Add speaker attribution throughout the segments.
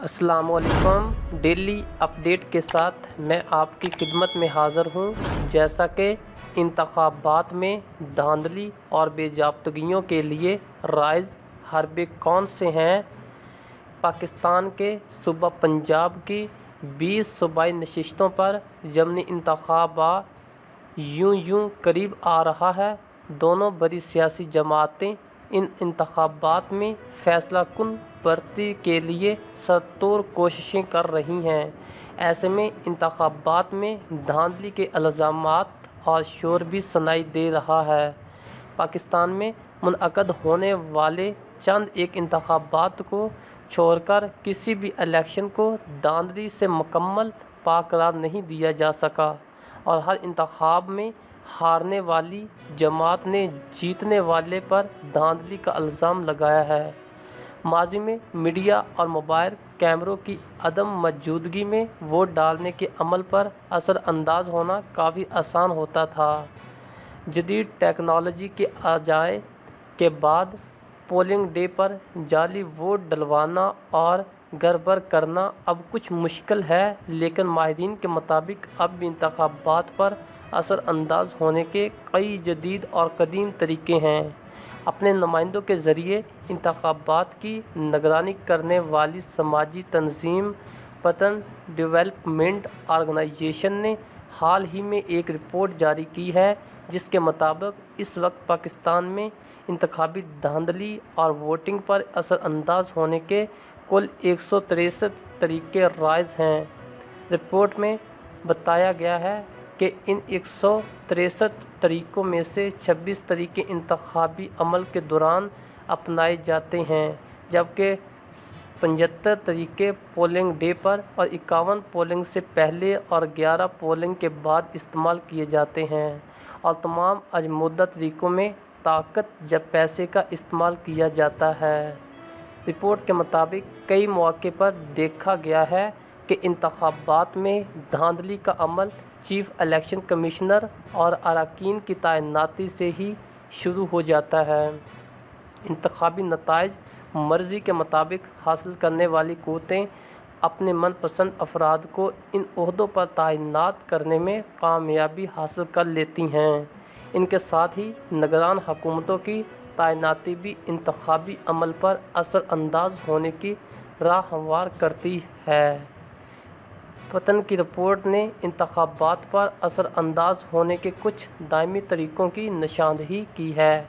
Speaker 1: السلام علیکم۔ Daily update کے ساتھ میں آپ کی خدمت میں حاضر ہوں۔ جیسا کہ انتخابات میں دھاندلی اور بے ضابطگیوں کے لیے رائج حربے کون سے ہیں؟ پاکستان کے صوبہ پنجاب کی 20 صوبائی نشستوں پر ضمنی انتخابات یوں قریب آ رہا ہے۔ دونوں بڑی سیاسی جماعتیں ان انتخابات میں فیصلہ کن برتری کے لیے سرتوڑ کوششیں کر رہی ہیں۔ ایسے میں انتخابات میں دھاندلی کے الزامات اور شور بھی سنائی دے رہا ہے۔ پاکستان میں منعقد ہونے والے چند ایک انتخابات کو چھوڑ کر کسی بھی الیکشن کو دھاندلی سے مکمل پاک قرار نہیں دیا جا سکا اور ہر انتخاب میں ہارنے والی جماعت نے جیتنے والے پر دھاندلی کا الزام لگایا ہے۔ ماضی میں میڈیا اور موبائل کیمروں کی عدم موجودگی میں ووٹ ڈالنے کے عمل پر اثر انداز ہونا کافی آسان ہوتا تھا۔ جدید ٹیکنالوجی کے آنے کے بعد پولنگ ڈے پر جعلی ووٹ ڈلوانا اور گڑبڑ کرنا اب کچھ مشکل ہے، لیکن ماہرین کے مطابق اب بھی انتخابات پر اثر انداز ہونے کے کئی جدید اور قدیم طریقے ہیں۔ اپنے نمائندوں کے ذریعے انتخابات کی نگرانی کرنے والی سماجی تنظیم پیٹرن ڈیولپمنٹ آرگنائزیشن نے حال ہی میں ایک رپورٹ جاری کی ہے، جس کے مطابق اس وقت پاکستان میں انتخابی دھاندلی اور ووٹنگ پر اثر انداز ہونے کے کل 163 طریقے رائج ہیں۔ رپورٹ میں بتایا گیا ہے کہ ان 163 طریقوں میں سے 26 طریقے انتخابی عمل کے دوران اپنائے جاتے ہیں، جبکہ 75 طریقے پولنگ ڈے پر اور 51 پولنگ سے پہلے اور 11 پولنگ کے بعد استعمال کیے جاتے ہیں، اور تمام آزمودہ طریقوں میں طاقت یا پیسے کا استعمال کیا جاتا ہے۔ رپورٹ کے مطابق کئی مواقع پر دیکھا گیا ہے کہ انتخابات میں دھاندلی کا عمل چیف الیکشن کمشنر اور اراکین کی تعیناتی سے ہی شروع ہو جاتا ہے۔ انتخابی نتائج مرضی کے مطابق حاصل کرنے والی قوتیں اپنے من پسند افراد کو ان عہدوں پر تعینات کرنے میں کامیابی حاصل کر لیتی ہیں۔ ان کے ساتھ ہی نگران حکومتوں کی تعیناتی بھی انتخابی عمل پر اثر انداز ہونے کی راہ ہموار کرتی ہے۔ پیٹرن کی رپورٹ نے انتخابات پر اثر انداز ہونے کے کچھ دائمی طریقوں کی نشاندہی کی ہے،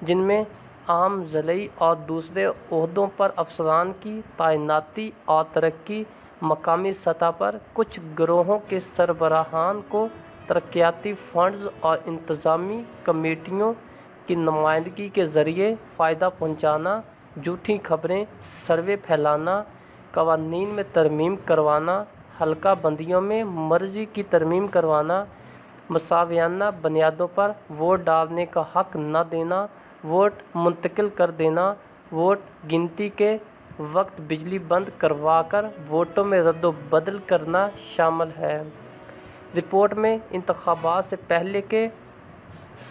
Speaker 1: جن میں عام ضلعی اور دوسرے عہدوں پر افسران کی تعیناتی اور ترقی، مقامی سطح پر کچھ گروہوں کے سربراہان کو ترقیاتی فنڈز اور انتظامی کمیٹیوں کی نمائندگی کے ذریعے فائدہ پہنچانا، جھوٹی خبریں، سروے پھیلانا، قوانین میں ترمیم کروانا، حلقہ بندیوں میں مرضی کی ترمیم کروانا، مساویانہ بنیادوں پر ووٹ ڈالنے کا حق نہ دینا، ووٹ منتقل کر دینا، ووٹ گنتی کے وقت بجلی بند کروا کر ووٹوں میں رد و بدل کرنا شامل ہے۔ رپورٹ میں انتخابات سے پہلے کے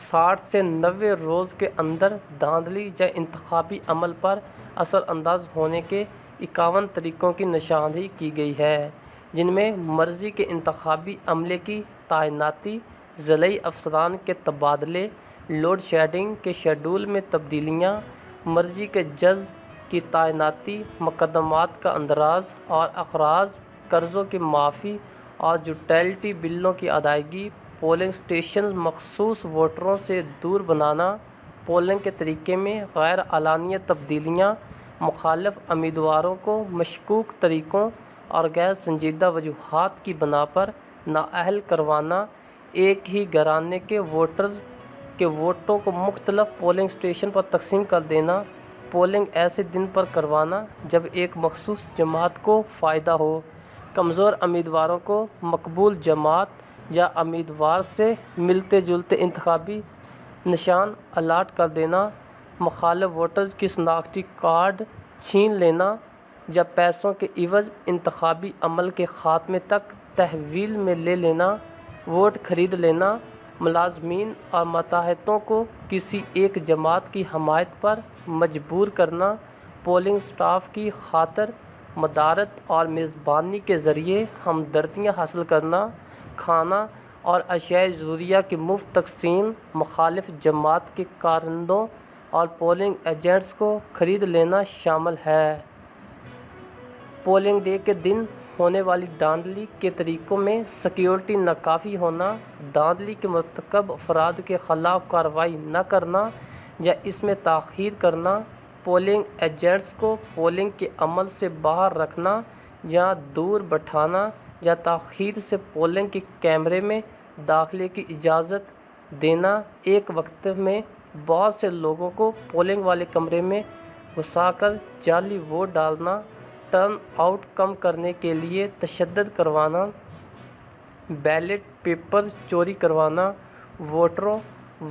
Speaker 1: 60 سے 90 روز کے اندر دھاندلی یا انتخابی عمل پر اثر انداز ہونے کے 51 طریقوں کی نشاندہی کی گئی ہے، جن میں مرضی کے انتخابی عملے کی تعیناتی، ضلعی افسران کے تبادلے، لوڈ شیڈنگ کے شیڈول میں تبدیلیاں، مرضی کے جج کی تعیناتی، مقدمات کا اندراج اور اخراج، قرضوں کی معافی اور یوٹیلٹی بلوں کی ادائیگی، پولنگ اسٹیشنز مخصوص ووٹروں سے دور بنانا، پولنگ کے طریقے میں غیر اعلانیہ تبدیلیاں، مخالف امیدواروں کو مشکوک طریقوں اور غیر سنجیدہ وجوہات کی بنا پر نااہل کروانا، ایک ہی گھرانے کے ووٹرز کے ووٹوں کو مختلف پولنگ اسٹیشن پر تقسیم کر دینا، پولنگ ایسے دن پر کروانا جب ایک مخصوص جماعت کو فائدہ ہو، کمزور امیدواروں کو مقبول جماعت یا امیدوار سے ملتے جلتے انتخابی نشان الاٹ کر دینا، مخالف ووٹرز کی شناختی کارڈ چھین لینا یا پیسوں کے عوض انتخابی عمل کے خاتمے تک تحویل میں لے لینا، ووٹ خرید لینا، ملازمین اور ماتحتوں کو کسی ایک جماعت کی حمایت پر مجبور کرنا، پولنگ اسٹاف کی خاطر مدارت اور میزبانی کے ذریعے ہمدردیاں حاصل کرنا، کھانا اور اشیاء ضروریہ کی مفت تقسیم، مخالف جماعت کے کارکنوں اور پولنگ ایجنٹس کو خرید لینا شامل ہے۔ پولنگ ڈے کے دن ہونے والی دھاندلی کے طریقوں میں سیکیورٹی ناکافی ہونا، دھاندلی کے مرتکب افراد کے خلاف کارروائی نہ کرنا یا اس میں تاخیر کرنا، پولنگ ایجنٹس کو پولنگ کے عمل سے باہر رکھنا یا دور بٹھانا یا تاخیر سے پولنگ کے کیمرے میں داخلے کی اجازت دینا، ایک وقت میں بہت سے لوگوں کو پولنگ والے کمرے میں گھسا کر جعلی ووٹ ڈالنا، ٹرن آؤٹ کم کرنے کے لیے تشدد کروانا، بیلٹ پیپر چوری کروانا، ووٹروں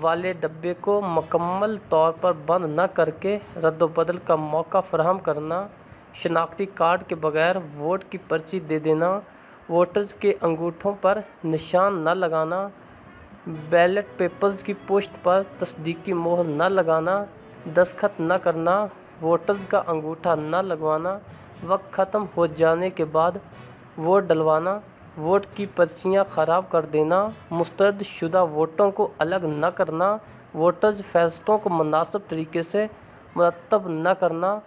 Speaker 1: والے ڈبے کو مکمل طور پر بند نہ کرکے رد و بدل کا موقع فراہم کرنا، شناختی کارڈ کے بغیر ووٹ کی پرچی دے دینا، ووٹرز کے انگوٹھوں پر نشان نہ لگانا، بیلٹ پیپرز کی پشت پر تصدیقی مہر نہ لگانا، دستخط نہ کرنا، ووٹرز کا انگوٹھا نہ لگوانا، وقت ختم ہو جانے کے بعد ووٹ ڈلوانا، ووٹ کی پرچیاں خراب کر دینا، مسترد شدہ ووٹوں کو الگ نہ کرنا، ووٹرز فہرستوں کو مناسب طریقے سے مرتب نہ کرنا،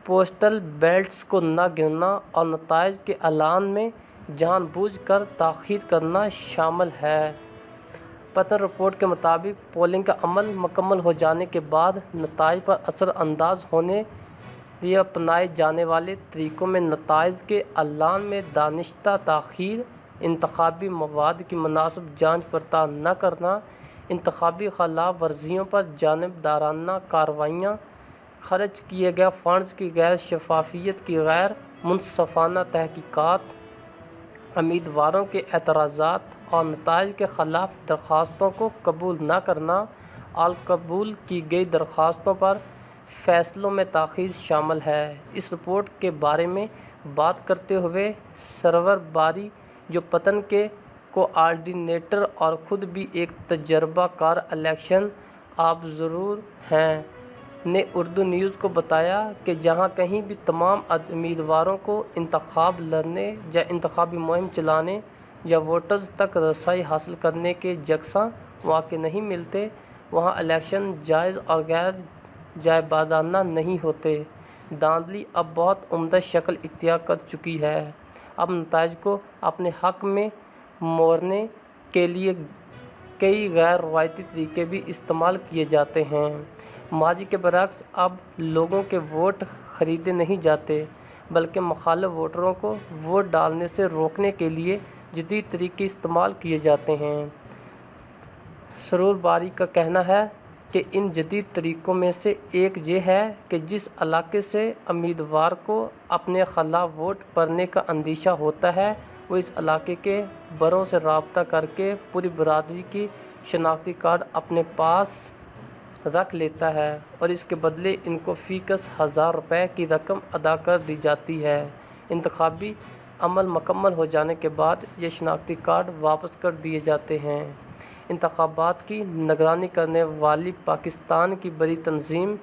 Speaker 1: پوسٹل بیلٹس کو نہ گننا اور نتائج کے اعلان میں جان بوجھ کر تاخیر کرنا شامل ہے۔ پتن رپورٹ کے مطابق پولنگ کا عمل مکمل ہو جانے کے بعد نتائج پر اثر انداز ہونے لیے اپنائے جانے والے طریقوں میں نتائج کے اعلان میں دانستہ تاخیر، انتخابی مواد کی مناسب جانچ پڑتال نہ کرنا، انتخابی خلاف ورزیوں پر جانبدارانہ کارروائیاں، خرچ کیے گئے فنڈز کی غیر شفافیت کی غیر منصفانہ تحقیقات، امیدواروں کے اعتراضات اور نتائج کے خلاف درخواستوں کو قبول نہ کرنا اور قبول کی گئی درخواستوں پر فیصلوں میں تاخیر شامل ہے۔ اس رپورٹ کے بارے میں بات کرتے ہوئے سرور باری، جو پتن کے کوآرڈینیٹر اور خود بھی ایک تجربہ کار الیکشن آبزرور ہیں، نے اردو نیوز کو بتایا کہ جہاں کہیں بھی تمام امیدواروں کو انتخاب لڑنے یا انتخابی مہم چلانے یا ووٹرز تک رسائی حاصل کرنے کے یکساں مواقع نہیں ملتے، وہاں الیکشن جائز اور غیر جانبدارانہ نہیں ہوتے۔ دھاندلی اب بہت عمدہ شکل اختیار کر چکی ہے۔ اب نتائج کو اپنے حق میں موڑنے کے لیے کئی غیر روایتی طریقے بھی استعمال کیے جاتے ہیں۔ ماضی کے برعکس اب لوگوں کے ووٹ خریدے نہیں جاتے، بلکہ مخالف ووٹروں کو ووٹ ڈالنے سے روکنے کے لیے جدید طریقے استعمال کیے جاتے ہیں۔ سرور باری کا کہنا ہے کہ ان جدید طریقوں میں سے ایک یہ ہے کہ جس علاقے سے امیدوار کو اپنے خلاف ووٹ پڑنے کا اندیشہ ہوتا ہے، وہ اس علاقے کے بڑوں سے رابطہ کر کے پوری برادری کی شناختی کارڈ اپنے پاس رکھ لیتا ہے اور اس کے بدلے ان کو فی کس 1000 روپے کی رقم ادا کر دی جاتی ہے۔ انتخابی عمل مکمل ہو جانے کے بعد یہ شناختی کارڈ واپس کر دیے جاتے ہیں۔ انتخابات کی نگرانی کرنے والی پاکستان کی بڑی تنظیم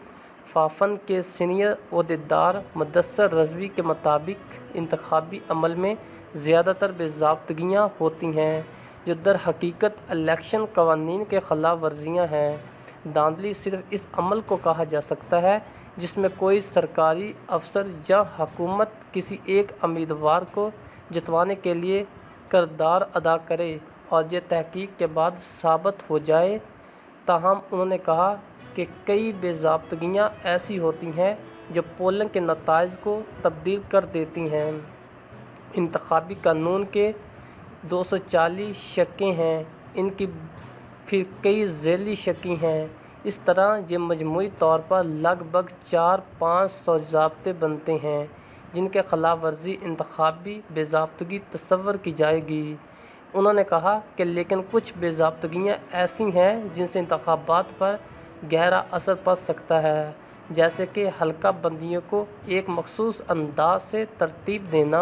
Speaker 1: فافن کے سینئر عہدیدار مدثر رضوی کے مطابق انتخابی عمل میں زیادہ تر بے ضابطگیاں ہوتی ہیں جو در حقیقت الیکشن قوانین کے خلاف ورزیاں ہیں۔ دھاندلی صرف اس عمل کو کہا جا سکتا ہے جس میں کوئی سرکاری افسر یا حکومت کسی ایک امیدوار کو جتوانے کے لیے کردار ادا کرے اور یہ تحقیق کے بعد ثابت ہو جائے۔ تاہم انہوں نے کہا کہ کئی بے ضابطگیاں ایسی ہوتی ہیں جو پولنگ کے نتائج کو تبدیل کر دیتی ہیں۔ انتخابی قانون کے 240 شقیں ہیں، ان کی پھر کئی ذیلی شقیں ہیں۔ اس طرح یہ مجموعی طور پر لگ بھگ 400-500 ضابطے بنتے ہیں جن کے خلاف ورزی انتخابی بے ضابطگی تصور کی جائے گی۔ انہوں نے کہا کہ لیکن کچھ بے ضابطگیاں ایسی ہیں جن سے انتخابات پر گہرا اثر پڑ سکتا ہے، جیسے کہ حلقہ بندیوں کو ایک مخصوص انداز سے ترتیب دینا،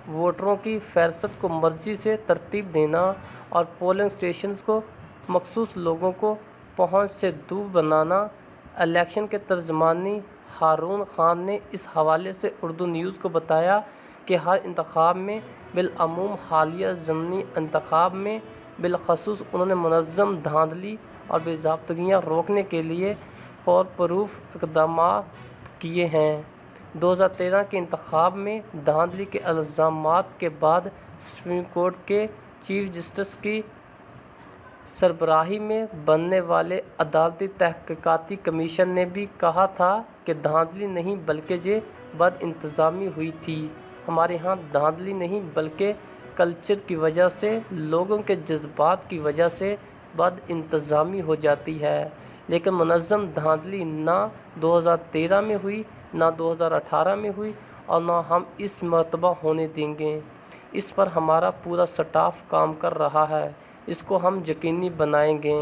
Speaker 1: ووٹروں کی فہرست کو مرضی سے ترتیب دینا اور پولنگ اسٹیشنز کو مخصوص لوگوں کو پہنچ سے دور بنانا۔ الیکشن کے ترجمانی ہارون خان نے اس حوالے سے اردو نیوز کو بتایا کہ ہر انتخاب میں بالعموم حالیہ ضمنی انتخاب میں بالخصوص انہوں نے منظم دھاندلی اور بے ضابطگیاں روکنے کے لیے پرپروف اقدامات کیے ہیں۔ 2013 کے انتخاب میں دھاندلی کے الزامات کے بعد سپریم کورٹ کے چیف جسٹس کی سربراہی میں بننے والے عدالتی تحقیقاتی کمیشن نے بھی کہا تھا کہ دھاندلی نہیں بلکہ یہ بد انتظامی ہوئی تھی۔ ہمارے ہاں دھاندلی نہیں بلکہ کلچر کی وجہ سے، لوگوں کے جذبات کی وجہ سے بد انتظامی ہو جاتی ہے، لیکن منظم دھاندلی نہ 2013 میں ہوئی، نہ 2018 میں ہوئی اور نہ ہم اس مرتبہ ہونے دیں گے۔ اس پر ہمارا پورا سٹاف کام کر رہا ہے، اس کو ہم یقینی بنائیں گے۔